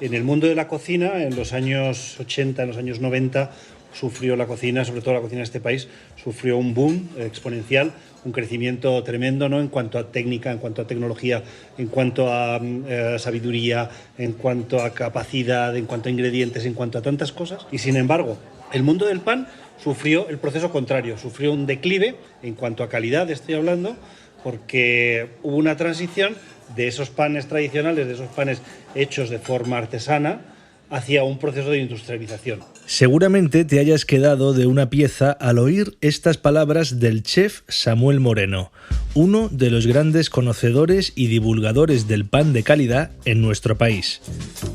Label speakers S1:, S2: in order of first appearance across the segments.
S1: En el mundo de la cocina, en los años 80, en los años 90, sufrió la cocina, sobre todo la cocina de este país, sufrió un boom exponencial, un crecimiento tremendo, ¿no? En cuanto a técnica, en cuanto a tecnología, en cuanto a sabiduría, en cuanto a capacidad, en cuanto a ingredientes, en cuanto a tantas cosas. Y sin embargo, el mundo del pan sufrió el proceso contrario, sufrió un declive en cuanto a calidad, estoy hablando, porque hubo una transición de esos panes tradicionales, de esos panes hechos de forma artesana, hacia un proceso de industrialización.
S2: Seguramente te hayas quedado de una pieza al oír estas palabras del chef Samuel Moreno, uno de los grandes conocedores y divulgadores del pan de calidad en nuestro país.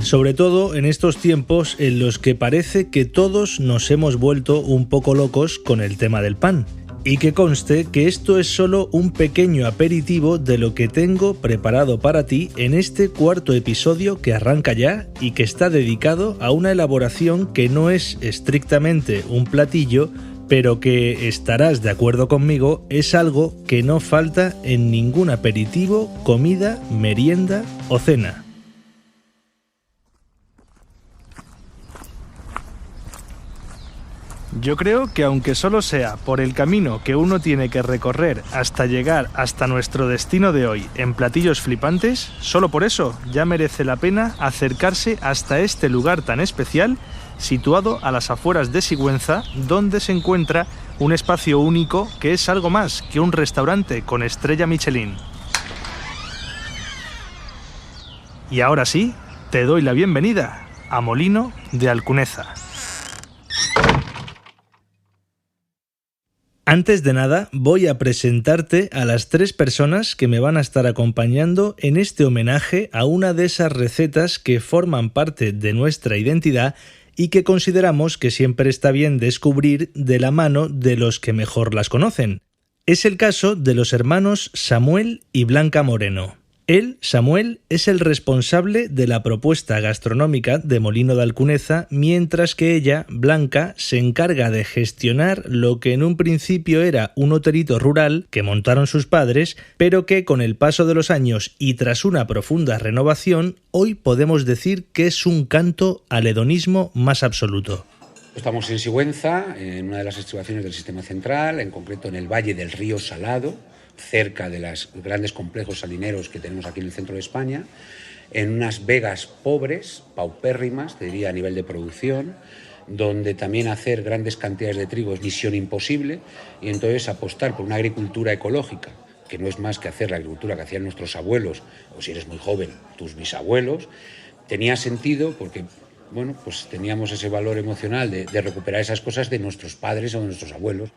S2: Sobre todo en estos tiempos en los que parece que todos nos hemos vuelto un poco locos con el tema del pan. Y que conste que esto es solo un pequeño aperitivo de lo que tengo preparado para ti en este cuarto episodio que arranca ya y que está dedicado a una elaboración que no es estrictamente un platillo, pero que, estarás de acuerdo conmigo, es algo que no falta en ningún aperitivo, comida, merienda o cena. Yo creo que aunque solo sea por el camino que uno tiene que recorrer hasta llegar hasta nuestro destino de hoy en Platillos Flipantes, solo por eso ya merece la pena acercarse hasta este lugar tan especial, situado a las afueras de Sigüenza, donde se encuentra un espacio único que es algo más que un restaurante con estrella Michelin. Y ahora sí, te doy la bienvenida a Molino de Alcuneza. Antes de nada, voy a presentarte a las 3 personas que me van a estar acompañando en este homenaje a una de esas recetas que forman parte de nuestra identidad y que consideramos que siempre está bien descubrir de la mano de los que mejor las conocen. Es el caso de los hermanos Samuel y Blanca Moreno. Él, Samuel, es el responsable de la propuesta gastronómica de Molino de Alcuneza, mientras que ella, Blanca, se encarga de gestionar lo que en un principio era un hotelito rural que montaron sus padres, pero que con el paso de los años y tras una profunda renovación, hoy podemos decir que es un canto al hedonismo más absoluto.
S3: Estamos en Sigüenza, en una de las estribaciones del Sistema Central, en concreto en el Valle del Río Salado, cerca de los grandes complejos salineros que tenemos aquí en el centro de España, en unas vegas pobres, paupérrimas, te diría a nivel de producción, donde también hacer grandes cantidades de trigo es misión imposible, y entonces apostar por una agricultura ecológica, que no es más que hacer la agricultura que hacían nuestros abuelos, o si eres muy joven, tus bisabuelos, tenía sentido porque bueno, pues teníamos ese valor emocional de recuperar esas cosas de nuestros padres o de nuestros abuelos.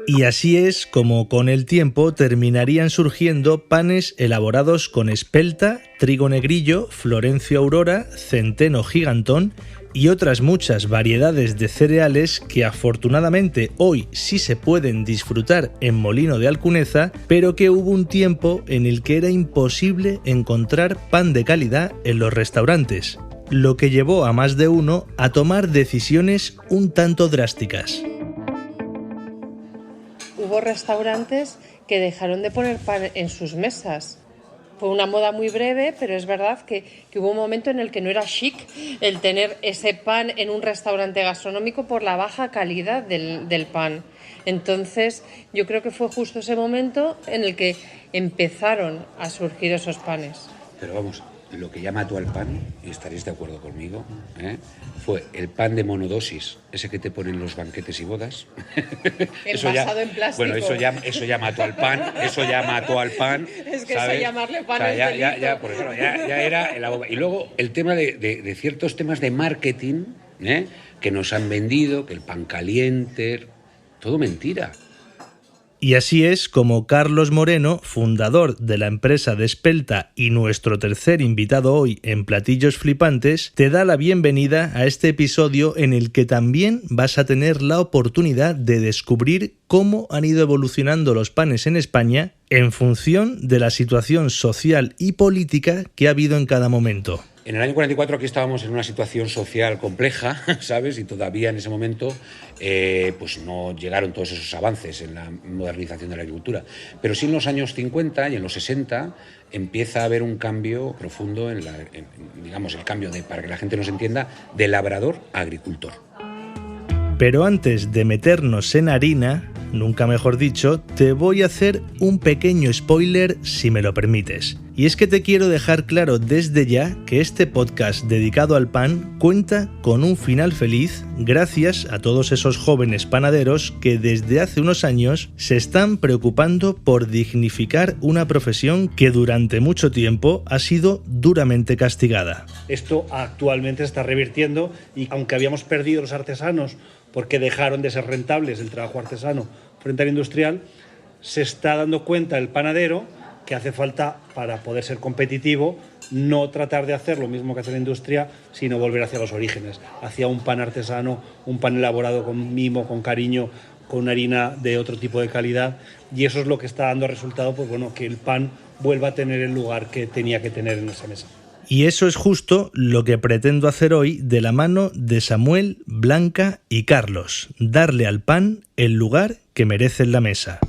S2: Y así es como con el tiempo terminarían surgiendo panes elaborados con espelta, trigo negrillo, florencio aurora, centeno gigantón y otras muchas variedades de cereales que afortunadamente hoy sí se pueden disfrutar en Molino de Alcuneza, pero que hubo un tiempo en el que era imposible encontrar pan de calidad en los restaurantes, lo que llevó a más de uno a tomar decisiones un tanto drásticas.
S4: Hubo restaurantes que dejaron de poner pan en sus mesas. Fue una moda muy breve, pero es verdad que hubo un momento en el que no era chic el tener ese pan en un restaurante gastronómico por la baja calidad del pan. Entonces, yo creo que fue justo ese momento en el que empezaron a surgir esos panes.
S3: Pero vamos, lo que ya mató al pan, y estaréis de acuerdo conmigo, fue el pan de monodosis, ese que te ponen los banquetes y bodas.
S4: Envasado en plástico.
S3: Bueno, eso ya mató al pan,
S4: Es que
S3: ¿sabes?
S4: eso llamarle pan,
S3: o sea,
S4: es delito.
S3: porque, claro, ya era la bomba. Y luego el tema de ciertos temas de marketing, que nos han vendido, que el pan caliente, todo mentira.
S2: Y así es como Carlos Moreno, fundador de la empresa Despelta y nuestro tercer invitado hoy en Platillos Flipantes, te da la bienvenida a este episodio en el que también vas a tener la oportunidad de descubrir cómo han ido evolucionando los panes en España en función de la situación social y política que ha habido en cada momento.
S3: En el año 44 aquí estábamos en una situación social compleja, ¿sabes? Y todavía en ese momento pues no llegaron todos esos avances en la modernización de la agricultura. Pero sí en los años 50 y en los 60 empieza a haber un cambio profundo digamos, el cambio para que la gente nos entienda, de labrador a agricultor.
S2: Pero antes de meternos en harina, nunca mejor dicho, te voy a hacer un pequeño spoiler si me lo permites. Y es que te quiero dejar claro desde ya que este podcast dedicado al pan cuenta con un final feliz gracias a todos esos jóvenes panaderos que desde hace unos años se están preocupando por dignificar una profesión que durante mucho tiempo ha sido duramente castigada.
S1: Esto actualmente se está revirtiendo y aunque habíamos perdido los artesanos porque dejaron de ser rentables el trabajo artesano frente al industrial, se está dando cuenta el panadero que hace falta, para poder ser competitivo, no tratar de hacer lo mismo que hace la industria, sino volver hacia los orígenes, hacia un pan artesano, un pan elaborado con mimo, con cariño, con una harina de otro tipo de calidad, y eso es lo que está dando resultado, pues bueno, que el pan vuelva a tener el lugar que tenía que tener en esa mesa.
S2: Y eso es justo lo que pretendo hacer hoy de la mano de Samuel, Blanca y Carlos, darle al pan el lugar que merece en la mesa.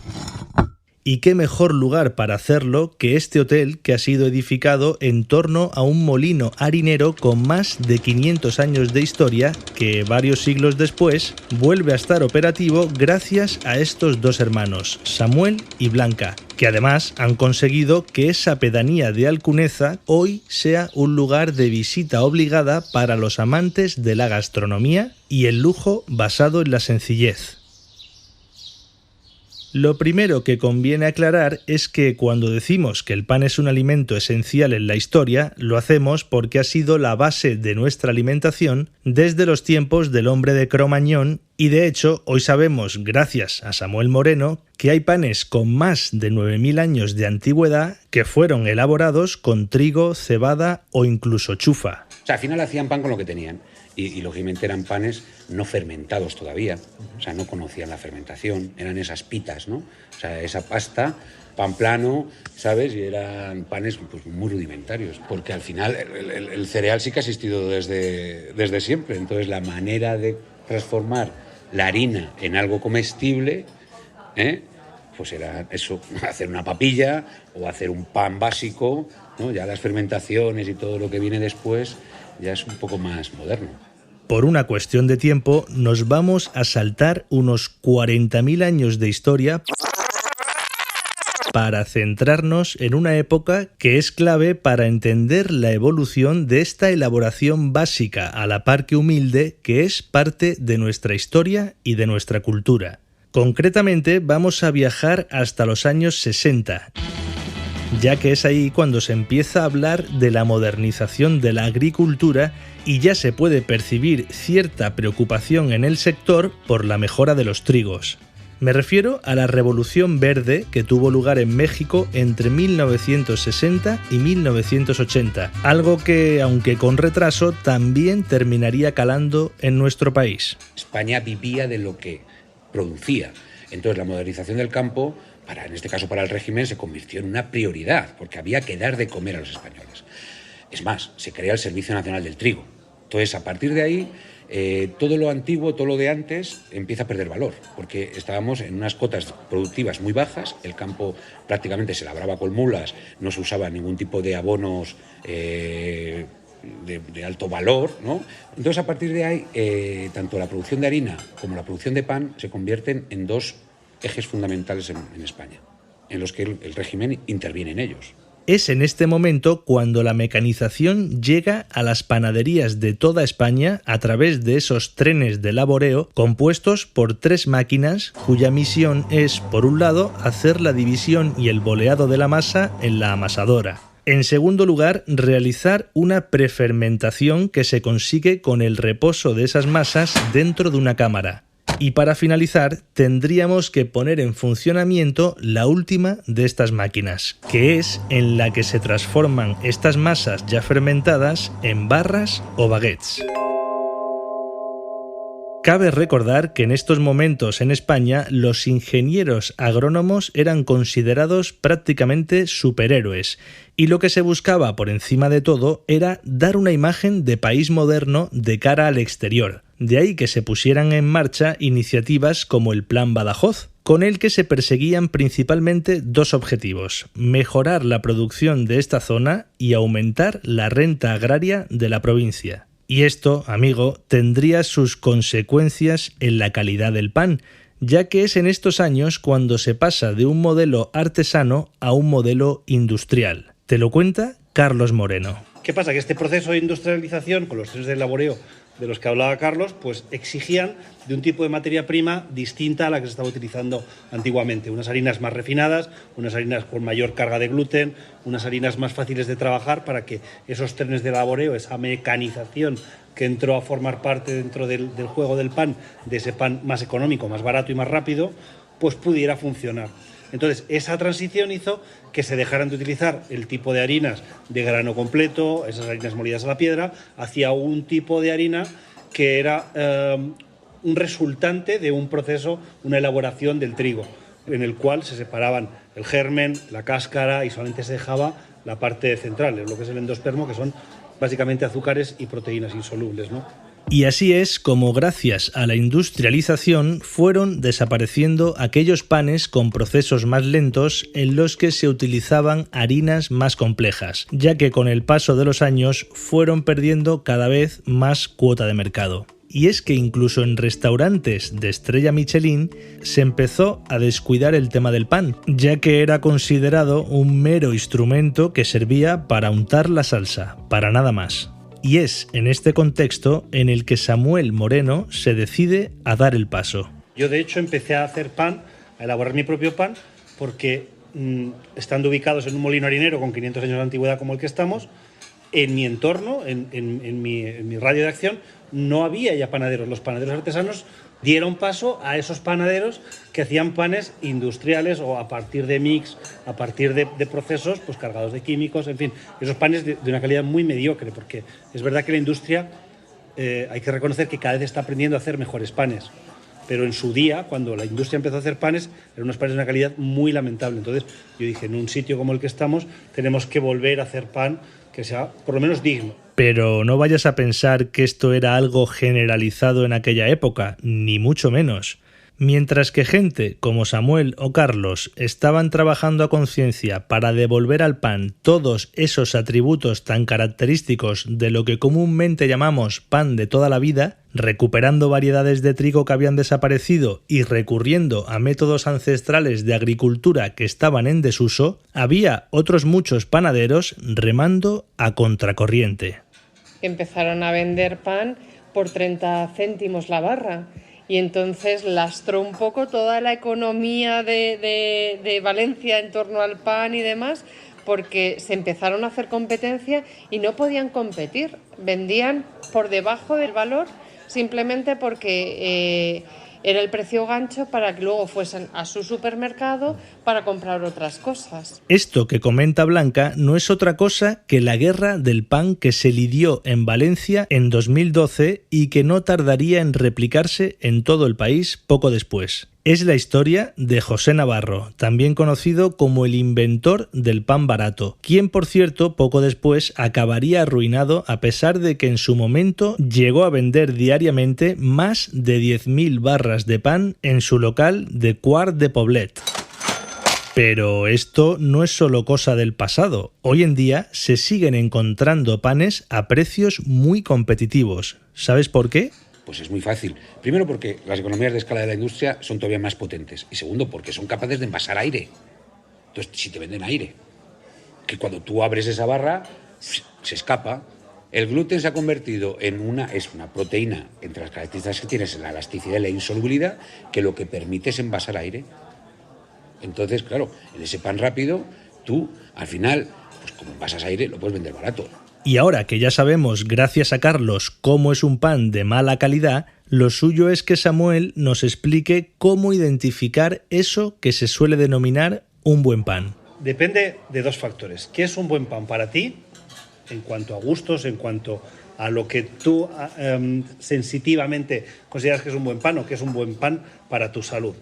S2: Y qué mejor lugar para hacerlo que este hotel que ha sido edificado en torno a un molino harinero con más de 500 años de historia que varios siglos después vuelve a estar operativo gracias a estos dos hermanos, Samuel y Blanca, que además han conseguido que esa pedanía de Alcuneza hoy sea un lugar de visita obligada para los amantes de la gastronomía y el lujo basado en la sencillez. Lo primero que conviene aclarar es que cuando decimos que el pan es un alimento esencial en la historia, lo hacemos porque ha sido la base de nuestra alimentación desde los tiempos del hombre de Cro-Magnon y de hecho hoy sabemos, gracias a Samuel Moreno, que hay panes con más de 9.000 años de antigüedad que fueron elaborados con trigo, cebada o incluso chufa.
S3: O sea, al final hacían pan con lo que tenían. Y lógicamente eran panes no fermentados todavía, o sea, no conocían la fermentación, eran esas pitas, ¿no? O sea, esa pasta, pan plano, ¿sabes? Y eran panes pues, muy rudimentarios, porque al final el cereal sí que ha existido desde siempre, entonces la manera de transformar la harina en algo comestible, pues era eso, hacer una papilla o hacer un pan básico, ¿no? Ya las fermentaciones y todo lo que viene después ya es un poco más moderno.
S2: Por una cuestión de tiempo, nos vamos a saltar unos 40.000 años de historia para centrarnos en una época que es clave para entender la evolución de esta elaboración básica a la par que humilde que es parte de nuestra historia y de nuestra cultura. Concretamente, vamos a viajar hasta los años 60. Ya que es ahí cuando se empieza a hablar de la modernización de la agricultura y ya se puede percibir cierta preocupación en el sector por la mejora de los trigos. Me refiero a la Revolución Verde que tuvo lugar en México entre 1960 y 1980, algo que, aunque con retraso, también terminaría calando en nuestro país.
S3: España vivía de lo que producía, entonces la modernización del campo, en este caso para el régimen, se convirtió en una prioridad, porque había que dar de comer a los españoles. Es más, se crea el Servicio Nacional del Trigo. Entonces, a partir de ahí, todo lo antiguo, todo lo de antes, empieza a perder valor, porque estábamos en unas cotas productivas muy bajas, el campo prácticamente se labraba con mulas, no se usaba ningún tipo de abonos de alto valor, ¿no? Entonces, a partir de ahí, tanto la producción de harina como la producción de pan se convierten en dos ejes fundamentales en España, en los que el régimen interviene en ellos.
S2: Es en este momento cuando la mecanización llega a las panaderías de toda España a través de esos trenes de laboreo compuestos por 3 máquinas cuya misión es, por un lado, hacer la división y el boleado de la masa en la amasadora. En segundo lugar, realizar una prefermentación que se consigue con el reposo de esas masas dentro de una cámara. Y para finalizar, tendríamos que poner en funcionamiento la última de estas máquinas, que es en la que se transforman estas masas ya fermentadas en barras o baguettes. Cabe recordar que en estos momentos en España los ingenieros agrónomos eran considerados prácticamente superhéroes y lo que se buscaba por encima de todo era dar una imagen de país moderno de cara al exterior. De ahí que se pusieran en marcha iniciativas como el Plan Badajoz, con el que se perseguían principalmente dos objetivos: mejorar la producción de esta zona y aumentar la renta agraria de la provincia. Y esto, amigo, tendría sus consecuencias en la calidad del pan, ya que es en estos años cuando se pasa de un modelo artesano a un modelo industrial. Te lo cuenta Carlos Moreno.
S1: ¿Qué pasa? Que este proceso de industrialización, con los procesos de laboreo de los que hablaba Carlos, pues exigían de un tipo de materia prima distinta a la que se estaba utilizando antiguamente. Unas harinas más refinadas, unas harinas con mayor carga de gluten, unas harinas más fáciles de trabajar para que esos trenes de laboreo, esa mecanización que entró a formar parte dentro del juego del pan, de ese pan más económico, más barato y más rápido, pues pudiera funcionar. Entonces, esa transición hizo que se dejaran de utilizar el tipo de harinas de grano completo, esas harinas molidas a la piedra, hacia un tipo de harina que era un resultante de un proceso, una elaboración del trigo, en el cual se separaban el germen, la cáscara y solamente se dejaba la parte central, lo que es el endospermo, que son básicamente azúcares y proteínas insolubles, ¿no?
S2: Y así es como, gracias a la industrialización, fueron desapareciendo aquellos panes con procesos más lentos en los que se utilizaban harinas más complejas, ya que con el paso de los años fueron perdiendo cada vez más cuota de mercado. Y es que incluso en restaurantes de estrella Michelin se empezó a descuidar el tema del pan, ya que era considerado un mero instrumento que servía para untar la salsa, para nada más. Y es en este contexto en el que Samuel Moreno se decide a dar el paso.
S1: Yo de hecho empecé a hacer pan, a elaborar mi propio pan, porque estando ubicados en un molino harinero con 500 años de antigüedad como el que estamos, en mi entorno, en mi radio de acción, no había ya panaderos. Los panaderos artesanos dieron paso a esos panaderos que hacían panes industriales o a partir de mix, a partir de procesos pues cargados de químicos, en fin, esos panes de una calidad muy mediocre, porque es verdad que la industria, hay que reconocer que cada vez está aprendiendo a hacer mejores panes, pero en su día, cuando la industria empezó a hacer panes, eran unos panes de una calidad muy lamentable. Entonces yo dije, en un sitio como el que estamos, tenemos que volver a hacer pan que sea por lo menos digno.
S2: Pero no vayas a pensar que esto era algo generalizado en aquella época, ni mucho menos. Mientras que gente como Samuel o Carlos estaban trabajando a conciencia para devolver al pan todos esos atributos tan característicos de lo que comúnmente llamamos pan de toda la vida, recuperando variedades de trigo que habían desaparecido y recurriendo a métodos ancestrales de agricultura que estaban en desuso, había otros muchos panaderos remando a contracorriente.
S4: Empezaron a vender pan por 30 céntimos la barra. Y entonces lastró un poco toda la economía de Valencia en torno al pan y demás, porque se empezaron a hacer competencia y no podían competir. Vendían por debajo del valor simplemente porque era el precio gancho para que luego fuesen a su supermercado para comprar otras cosas.
S2: Esto que comenta Blanca no es otra cosa que la guerra del pan que se lidió en Valencia en 2012 y que no tardaría en replicarse en todo el país poco después. Es la historia de José Navarro, también conocido como el inventor del pan barato, quien por cierto poco después acabaría arruinado a pesar de que en su momento llegó a vender diariamente más de 10.000 barras de pan en su local de Quart de Poblet. Pero esto no es solo cosa del pasado. Hoy en día se siguen encontrando panes a precios muy competitivos. ¿Sabes por qué?
S3: Pues es muy fácil. Primero porque las economías de escala de la industria son todavía más potentes. Y segundo porque son capaces de envasar aire. Entonces, si te venden aire, que cuando tú abres esa barra, se escapa. El gluten se ha convertido en una proteína, entre las características que tienes, la elasticidad y la insolubilidad, que lo que permite es envasar aire. Entonces, claro, en ese pan rápido, tú, al final, pues como envasas aire, lo puedes vender barato.
S2: Y ahora que ya sabemos, gracias a Carlos, cómo es un pan de mala calidad, lo suyo es que Samuel nos explique cómo identificar eso que se suele denominar un buen pan.
S1: Depende de dos factores. ¿Qué es un buen pan para ti? En cuanto a gustos, en cuanto a lo que tú sensitivamente consideras que es un buen pan o que es un buen pan para tu salud.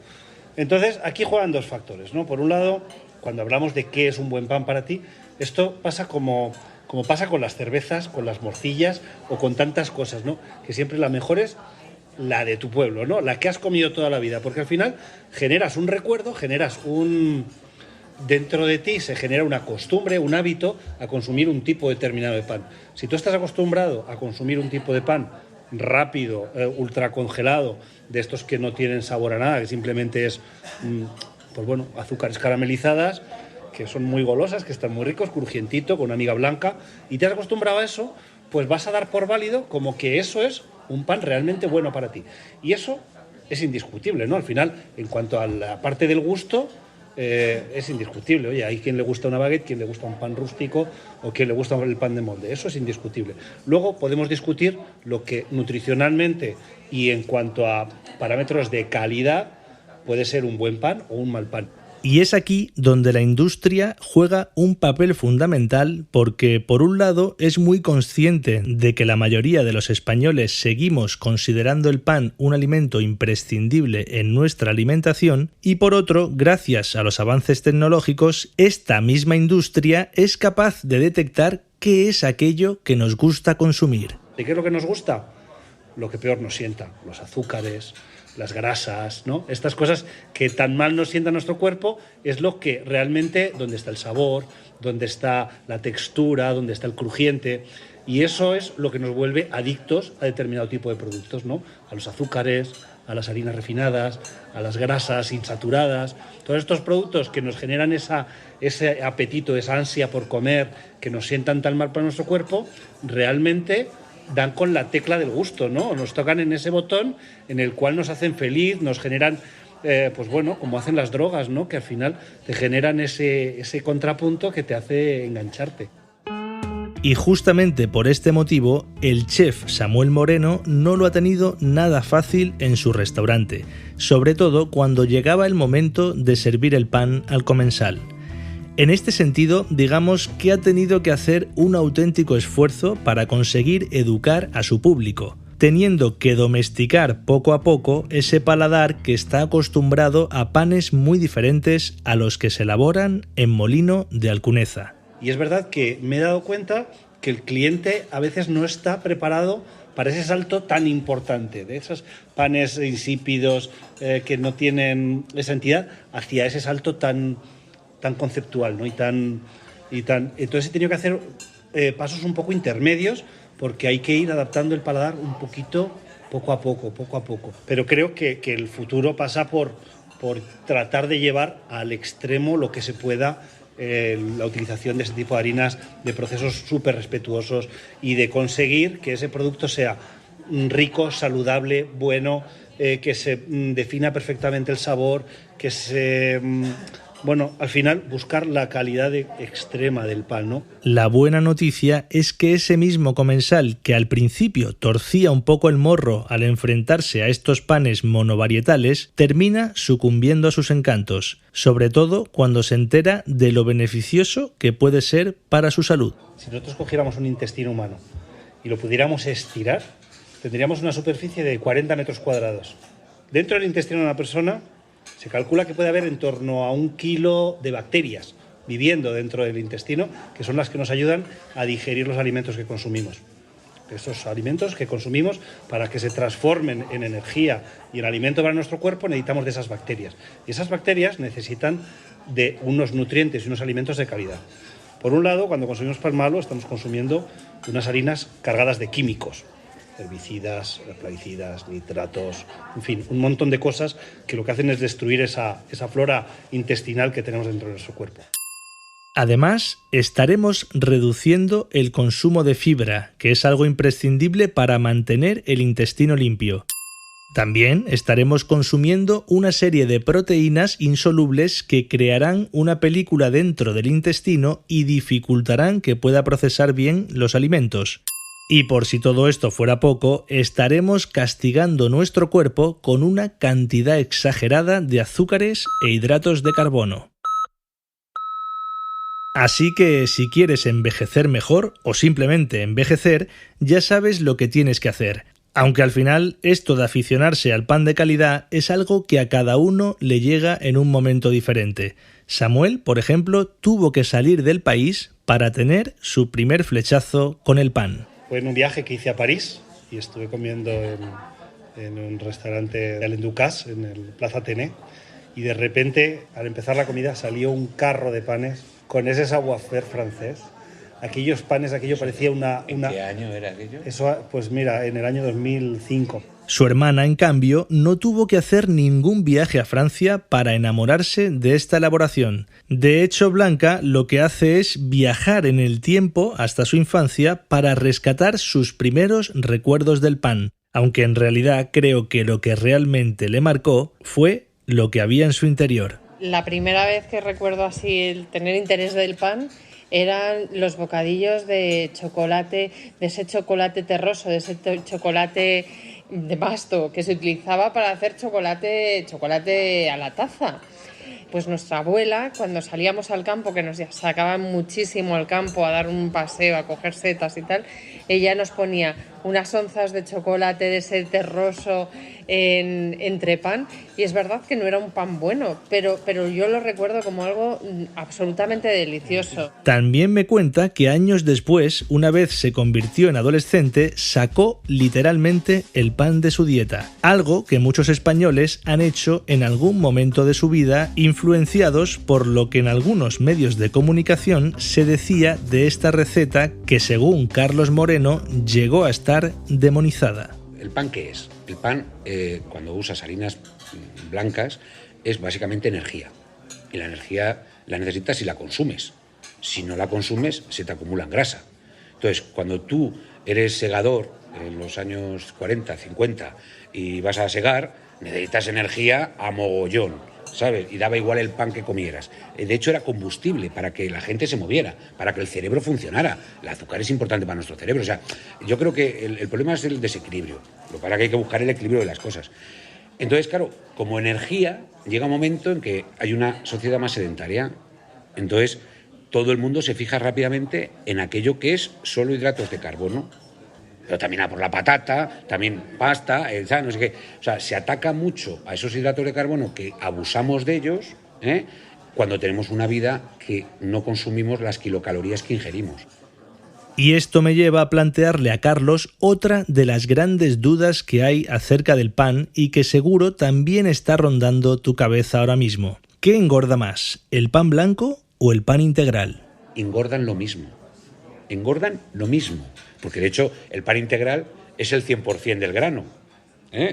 S1: Entonces, aquí juegan dos factores, ¿no? Por un lado, cuando hablamos de qué es un buen pan para ti, esto pasa como pasa con las cervezas, con las morcillas o con tantas cosas, ¿no? Que siempre la mejor es la de tu pueblo, ¿no? La que has comido toda la vida, porque al final generas un recuerdo, dentro de ti se genera una costumbre, un hábito a consumir un tipo determinado de pan. Si tú estás acostumbrado a consumir un tipo de pan rápido, ultracongelado, de estos que no tienen sabor a nada, que simplemente es, azúcares caramelizadas, que son muy golosas, que están muy ricos, crujientito, con una miga blanca, y te has acostumbrado a eso, pues vas a dar por válido como que eso es un pan realmente bueno para ti. Y eso es indiscutible, ¿no? Al final, en cuanto a la parte del gusto, es indiscutible. Oye, hay quien le gusta una baguette, quien le gusta un pan rústico o quien le gusta el pan de molde. Eso es indiscutible. Luego podemos discutir lo que nutricionalmente y en cuanto a parámetros de calidad puede ser un buen pan o un mal pan.
S2: Y es aquí donde la industria juega un papel fundamental porque, por un lado, es muy consciente de que la mayoría de los españoles seguimos considerando el pan un alimento imprescindible en nuestra alimentación y, por otro, gracias a los avances tecnológicos, esta misma industria es capaz de detectar qué es aquello que nos gusta consumir.
S1: ¿De qué es lo que nos gusta? Lo que peor nos sienta, los azúcares, las grasas, ¿no? Estas cosas que tan mal nos sienta nuestro cuerpo es lo que realmente, donde está el sabor, donde está la textura, donde está el crujiente, y eso es lo que nos vuelve adictos a determinado tipo de productos, ¿no? A los azúcares, a las harinas refinadas, a las grasas insaturadas, todos estos productos que nos generan ese apetito, esa ansia por comer, que nos sientan tan mal para nuestro cuerpo, realmente dan con la tecla del gusto, ¿no? Nos tocan en ese botón en el cual nos hacen feliz, nos generan, como hacen las drogas, ¿no? Que al final te generan ese contrapunto que te hace engancharte.
S2: Y justamente por este motivo, el chef Samuel Moreno no lo ha tenido nada fácil en su restaurante, sobre todo cuando llegaba el momento de servir el pan al comensal. En este sentido, digamos que ha tenido que hacer un auténtico esfuerzo para conseguir educar a su público, teniendo que domesticar poco a poco ese paladar que está acostumbrado a panes muy diferentes a los que se elaboran en Molino de Alcuneza.
S1: Y es verdad que me he dado cuenta que el cliente a veces no está preparado para ese salto tan importante, de esos panes insípidos que no tienen esa entidad, hacia ese salto tan conceptual, ¿no? Y tan entonces he tenido que hacer pasos un poco intermedios porque hay que ir adaptando el paladar un poquito poco a poco. Pero creo que el futuro pasa por tratar de llevar al extremo lo que se pueda la utilización de ese tipo de harinas, de procesos súper respetuosos y de conseguir que ese producto sea rico, saludable, bueno, que se defina perfectamente el sabor, que se... al final buscar la calidad extrema del pan, ¿no?
S2: La buena noticia es que ese mismo comensal que al principio torcía un poco el morro al enfrentarse a estos panes monovarietales, termina sucumbiendo a sus encantos, sobre todo cuando se entera de lo beneficioso que puede ser para su salud.
S1: Si nosotros cogiéramos un intestino humano y lo pudiéramos estirar, tendríamos una superficie de 40 metros cuadrados. Dentro del intestino de una persona se calcula que puede haber en torno a 1 kilo de bacterias viviendo dentro del intestino, que son las que nos ayudan a digerir los alimentos que consumimos. Esos alimentos que consumimos, para que se transformen en energía y en alimento para nuestro cuerpo, necesitamos de esas bacterias. Y esas bacterias necesitan de unos nutrientes y unos alimentos de calidad. Por un lado, cuando consumimos pan malo, estamos consumiendo unas harinas cargadas de químicos, herbicidas, plaguicidas, nitratos, en fin, un montón de cosas que lo que hacen es destruir esa flora intestinal que tenemos dentro de nuestro cuerpo.
S2: Además, estaremos reduciendo el consumo de fibra, que es algo imprescindible para mantener el intestino limpio. También estaremos consumiendo una serie de proteínas insolubles que crearán una película dentro del intestino y dificultarán que pueda procesar bien los alimentos. Y por si todo esto fuera poco, estaremos castigando nuestro cuerpo con una cantidad exagerada de azúcares e hidratos de carbono. Así que si quieres envejecer mejor o simplemente envejecer, ya sabes lo que tienes que hacer. Aunque al final esto de aficionarse al pan de calidad es algo que a cada uno le llega en un momento diferente. Samuel, por ejemplo, tuvo que salir del país para tener su primer flechazo con el pan.
S1: Fue en un viaje que hice a París y estuve comiendo en un restaurante de Alain Ducasse, en el Plaza Athénée, y de repente, al empezar la comida, salió un carro de panes con ese savoir-faire francés. Aquellos panes, aquello parecía una...
S3: ¿En qué año era aquello?
S1: Eso, pues mira, en el año 2005.
S2: Su hermana, en cambio, no tuvo que hacer ningún viaje a Francia para enamorarse de esta elaboración. De hecho, Blanca lo que hace es viajar en el tiempo hasta su infancia para rescatar sus primeros recuerdos del pan, aunque en realidad creo que lo que realmente le marcó fue lo que había en su interior.
S4: La primera vez que recuerdo así el tener interés del pan eran los bocadillos de chocolate, de ese chocolate terroso, de ese chocolate de pasto que se utilizaba para hacer chocolate a la taza. Pues nuestra abuela, cuando salíamos al campo, que nos sacaban muchísimo al campo a dar un paseo, a coger setas y tal, ella nos ponía unas onzas de chocolate de ese terroso entre pan, y es verdad que no era un pan bueno, pero yo lo recuerdo como algo absolutamente delicioso.
S2: También me cuenta que años después, una vez se convirtió en adolescente, sacó literalmente el pan de su dieta, algo que muchos españoles han hecho en algún momento de su vida, influenciados por lo que en algunos medios de comunicación se decía de esta receta que, según Carlos Moreno, llegó a estar demonizada.
S3: ¿El pan qué es? El pan, cuando usas harinas blancas, es básicamente energía. Y la energía la necesitas si la consumes. Si no la consumes, se te acumula en grasa. Entonces, cuando tú eres segador en los años 40, 50 y vas a segar, necesitas energía a mogollón, ¿sabes? Y daba igual el pan que comieras. De hecho, era combustible para que la gente se moviera, para que el cerebro funcionara. El azúcar es importante para nuestro cerebro. O sea, yo creo que el problema es el desequilibrio. Lo que pasa es que hay que buscar el equilibrio de las cosas. Entonces, claro, como energía, llega un momento en que hay una sociedad más sedentaria. Entonces, todo el mundo se fija rápidamente en aquello que es solo hidratos de carbono. Pero también a por la patata, también pasta, no sé qué. O sea, se ataca mucho a esos hidratos de carbono que abusamos de ellos, cuando tenemos una vida que no consumimos las kilocalorías que ingerimos.
S2: Y esto me lleva a plantearle a Carlos otra de las grandes dudas que hay acerca del pan y que seguro también está rondando tu cabeza ahora mismo. ¿Qué engorda más, el pan blanco o el pan integral?
S3: Engordan lo mismo. Porque de hecho el pan integral es el 100% del grano.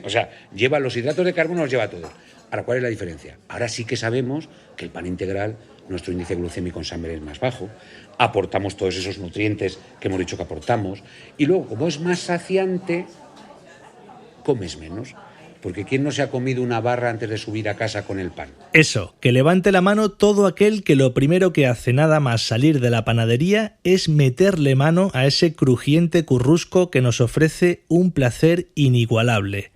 S3: O sea, lleva los hidratos de carbono, los lleva todo. Ahora, ¿cuál es la diferencia? Ahora sí que sabemos que el pan integral, nuestro índice glucémico en sangre es más bajo, aportamos todos esos nutrientes que hemos dicho que aportamos, y luego, como es más saciante, comes menos. Porque ¿quién no se ha comido una barra antes de subir a casa con el pan?
S2: Eso, que levante la mano todo aquel que lo primero que hace nada más salir de la panadería es meterle mano a ese crujiente currusco que nos ofrece un placer inigualable.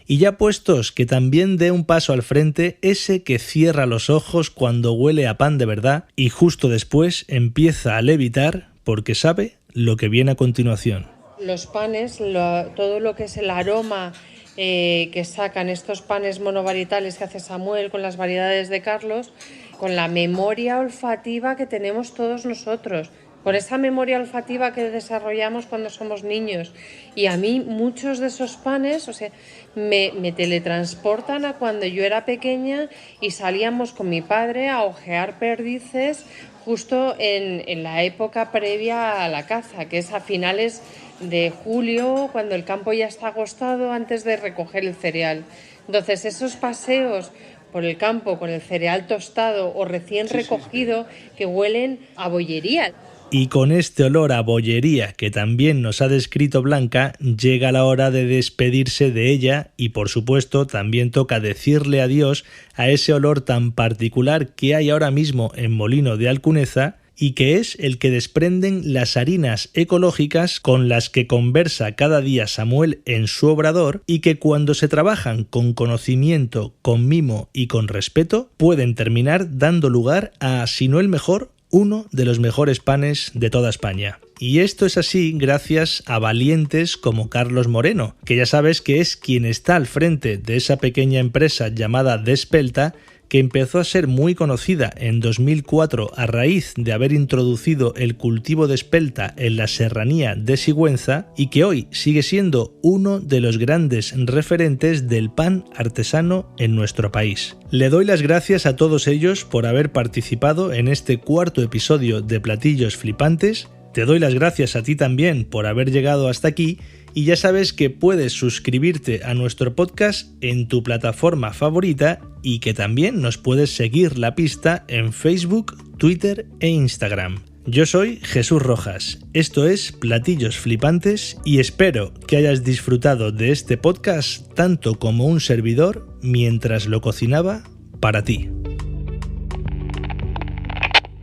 S2: Y ya puestos, que también dé un paso al frente ese que cierra los ojos cuando huele a pan de verdad y justo después empieza a levitar porque sabe lo que viene a continuación.
S4: Los panes, todo lo que es el aroma que sacan estos panes monovarietales que hace Samuel con las variedades de Carlos, con la memoria olfativa que tenemos todos nosotros, con esa memoria olfativa que desarrollamos cuando somos niños. Y a mí muchos de esos panes, o sea, me teletransportan a cuando yo era pequeña y salíamos con mi padre a ojear perdices justo en la época previa a la caza, que es a finales de julio, cuando el campo ya está agostado, antes de recoger el cereal. Entonces, esos paseos por el campo con el cereal tostado o recién recogido, que huelen a bollería.
S2: Y con este olor a bollería que también nos ha descrito Blanca, llega la hora de despedirse de ella y, por supuesto, también toca decirle adiós a ese olor tan particular que hay ahora mismo en Molino de Alcuneza y que es el que desprenden las harinas ecológicas con las que conversa cada día Samuel en su obrador y que cuando se trabajan con conocimiento, con mimo y con respeto, pueden terminar dando lugar a, si no el mejor, uno de los mejores panes de toda España. Y esto es así gracias a valientes como Carlos Moreno, que ya sabes que es quien está al frente de esa pequeña empresa llamada Despelta, que empezó a ser muy conocida en 2004 a raíz de haber introducido el cultivo de espelta en la serranía de Sigüenza y que hoy sigue siendo uno de los grandes referentes del pan artesano en nuestro país. Le doy las gracias a todos ellos por haber participado en este cuarto episodio de Platillos Flipantes. Te doy las gracias a ti también por haber llegado hasta aquí. Y ya sabes que puedes suscribirte a nuestro podcast en tu plataforma favorita y que también nos puedes seguir la pista en Facebook, Twitter e Instagram. Yo soy Jesús Rojas, esto es Platillos Flipantes y espero que hayas disfrutado de este podcast tanto como un servidor mientras lo cocinaba para ti.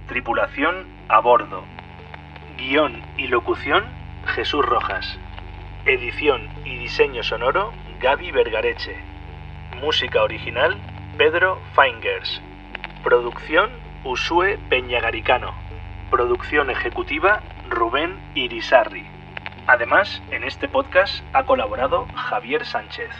S2: Tripulación a bordo. Guión y locución, Jesús Rojas. Edición y diseño sonoro, Gaby Vergareche. Música original, Pedro Feingers. Producción, Usue Peñagaricano. Producción ejecutiva, Rubén Irisarri. Además, en este podcast ha colaborado Javier Sánchez.